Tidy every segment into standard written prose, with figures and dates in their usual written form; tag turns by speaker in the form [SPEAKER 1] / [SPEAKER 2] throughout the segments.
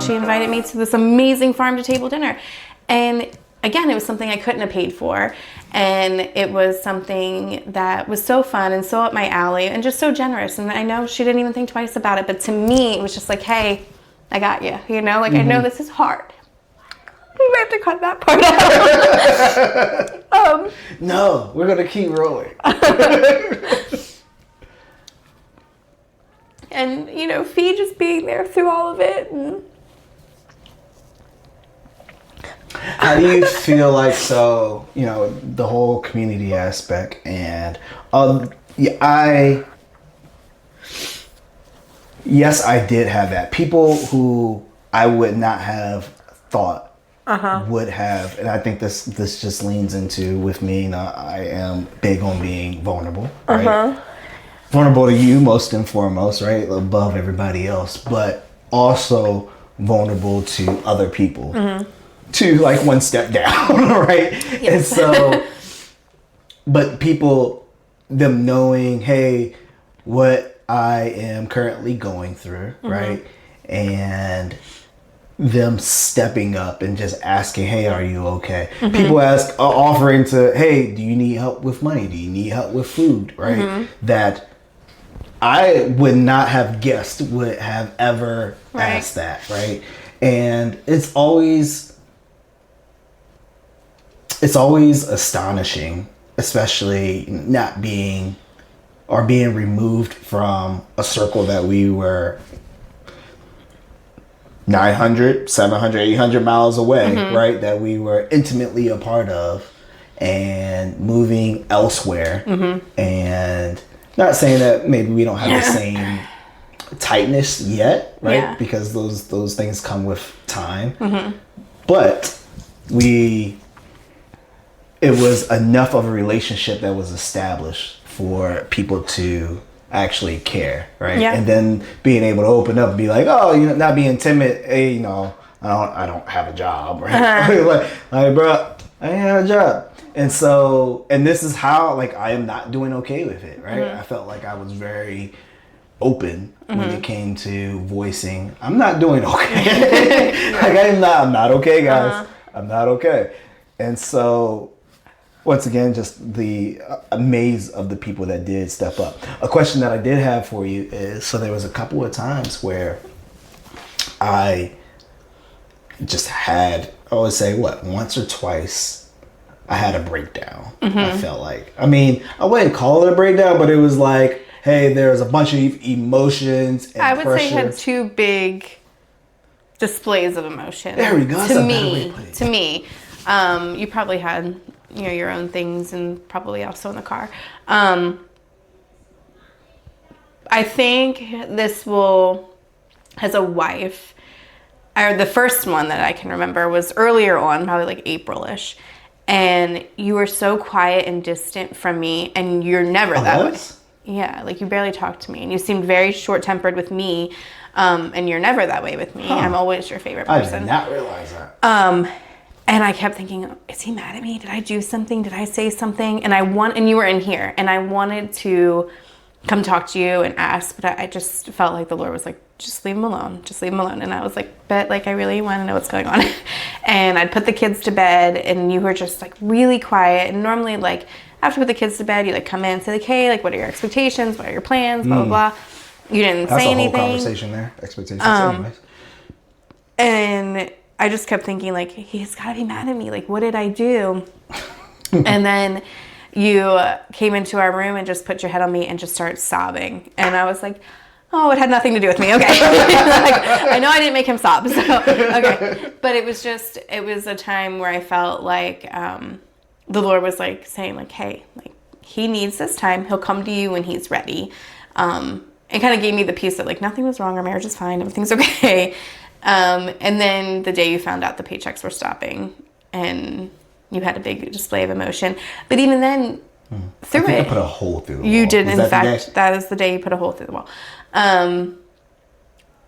[SPEAKER 1] she invited me to this amazing farm-to-table dinner. And again, it was something I couldn't have paid for. And it was something that was so fun and so up my alley and just so generous. And I know she didn't even think twice about it. But to me, it was just like, hey, I got you. You know, like, I know this is hard. We might have to cut that part out.
[SPEAKER 2] No, we're going to keep rolling.
[SPEAKER 1] And, you know, Fee just being there through all of it. And
[SPEAKER 2] how do you feel like, so, you know, the whole community aspect and yes, I did have that. People who I would not have thought would have, and I think this just leans into with me, you know, I am big on being vulnerable, right? Vulnerable to you most and foremost, right? Above everybody else, but also vulnerable to other people. To like one step down, right? Yes. And so, but people, them knowing, hey, what I am currently going through, right? And them stepping up and just asking, hey, are you okay? People offering to, hey, do you need help with money? Do you need help with food, right? That I would not have guessed would have ever asked that, right? And it's always astonishing, especially not being or being removed from a circle that we were 900, 700, 800 miles away, right? That we were intimately a part of, and moving elsewhere. And not saying that maybe we don't have the same tightness yet, right? Because those things come with time. But it was enough of a relationship that was established for people to actually care, right? And then being able to open up and be like, oh, you know, not being timid. Hey, you know, I don't have a job, right? like, bro, I ain't have a job. And so, and this is how, like, I am not doing okay with it, right? I felt like I was very open when it came to voicing, I'm not doing okay. Like, I'm not okay, guys. I'm not okay. And so, once again, just the amaze of the people that did step up. A question that I did have for you is, so there was a couple of times where I just had, I would say, once or twice, I had a breakdown. I felt like, I mean, I wouldn't call it a breakdown, but it was like, hey, there's a bunch of emotions and
[SPEAKER 1] I would
[SPEAKER 2] pressure.
[SPEAKER 1] say you had two big displays of emotion.
[SPEAKER 2] There we go.
[SPEAKER 1] To me, you probably had, you know, your own things, and probably also in the car. I think this will, as a wife, or the first one that I can remember was earlier on, probably like April-ish. And you were so quiet and distant from me, and you're never that way. Yeah, like you barely talk to me, and you seemed very short-tempered with me, and you're never that way with me. I'm always your favorite person.
[SPEAKER 2] I did not realize that.
[SPEAKER 1] And I kept thinking, is he mad at me? Did I do something? Did I say something? And you were in here, and I wanted to come talk to you and ask, but I just felt like the Lord was like, just leave him alone. Just leave him alone. And I was like, but like, I really want to know what's going on. And I'd put the kids to bed, and you were just like really quiet. And normally, like, after we put the kids to bed, you like come in and say like, hey, like, what are your expectations? What are your plans? Blah, blah, blah. You didn't say anything. That's a whole conversation there. Expectations anyways. And I just kept thinking, like, he's got to be mad at me. Like, what did I do? And then you came into our room and just put your head on me and just started sobbing. And I was like, oh, it had nothing to do with me. Okay. Like, I know I didn't make him sob. So, okay. But it was a time where I felt like the Lord was like saying, like, hey, like, he needs this time. He'll come to you when he's ready. It kind of gave me the peace that, like, nothing was wrong. Our marriage is fine. Everything's okay. And then the day you found out the paychecks were stopping, and you had a big display of emotion. But even then, through it,
[SPEAKER 2] I put a hole through the wall.
[SPEAKER 1] You did, in fact. That is the day you put a hole through the wall. And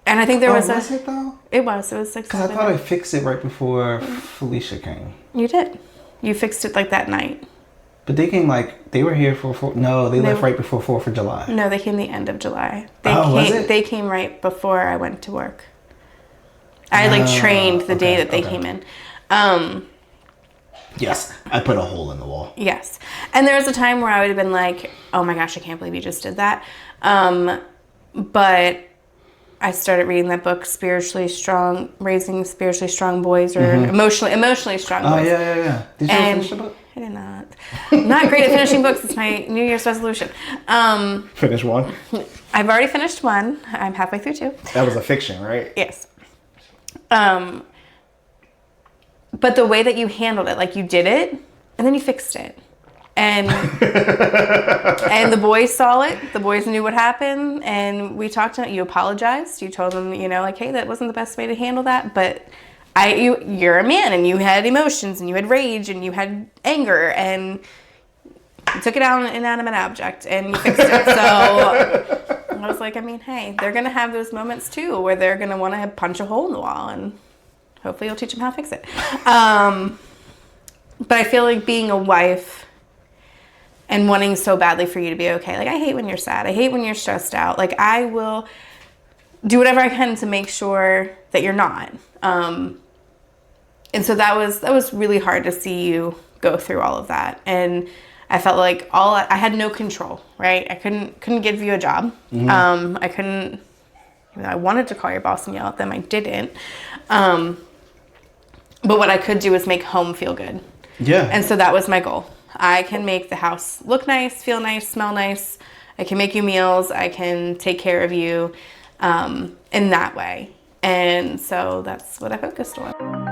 [SPEAKER 1] I think there was
[SPEAKER 2] it though?
[SPEAKER 1] It was 6
[SPEAKER 2] Because I thought I fixed it right before Felicia came.
[SPEAKER 1] You did. You fixed it like that night.
[SPEAKER 2] But they came they were here for they left right before 4th of July.
[SPEAKER 1] No, they came the end of July.
[SPEAKER 2] Was it?
[SPEAKER 1] They came right before I went to work. I like trained the day
[SPEAKER 2] okay,
[SPEAKER 1] that they
[SPEAKER 2] okay.
[SPEAKER 1] came in.
[SPEAKER 2] Yes, I put a hole in the wall.
[SPEAKER 1] Yes. And there was a time where I would have been like, oh my gosh, I can't believe you just did that. But I started reading that book, Spiritually Strong, Raising Spiritually Strong Boys, or Emotionally Strong Boys.
[SPEAKER 2] Oh, yeah. Did you finish the book?
[SPEAKER 1] I did not. I'm not great at finishing books. It's my New Year's resolution.
[SPEAKER 2] Finish one?
[SPEAKER 1] I've already finished one. I'm halfway through two.
[SPEAKER 2] That was a fiction, right?
[SPEAKER 1] Yes. But the way that you handled it, like you did it, and then you fixed it. And and the boys saw it. The boys knew what happened, and we talked to it. You apologized. You told them, like, hey, that wasn't the best way to handle that, but you're a man, and you had emotions, and you had rage, and you had anger, and you took it out on an inanimate object, and you fixed it. So I was like, hey, they're gonna have those moments too, where they're gonna want to punch a hole in the wall, and hopefully you'll teach them how to fix it. But I feel like being a wife and wanting so badly for you to be okay. Like, I hate when you're sad. I hate when you're stressed out. Like, I will do whatever I can to make sure that you're not. And so that was really hard to see you go through all of that. And I felt like I had no control, right? I couldn't give you a job. I couldn't, I wanted to call your boss and yell at them. I didn't. But what I could do was make home feel good.
[SPEAKER 2] Yeah.
[SPEAKER 1] And so that was my goal. I can make the house look nice, feel nice, smell nice. I can make you meals. I can take care of you in that way. And so that's what I focused on.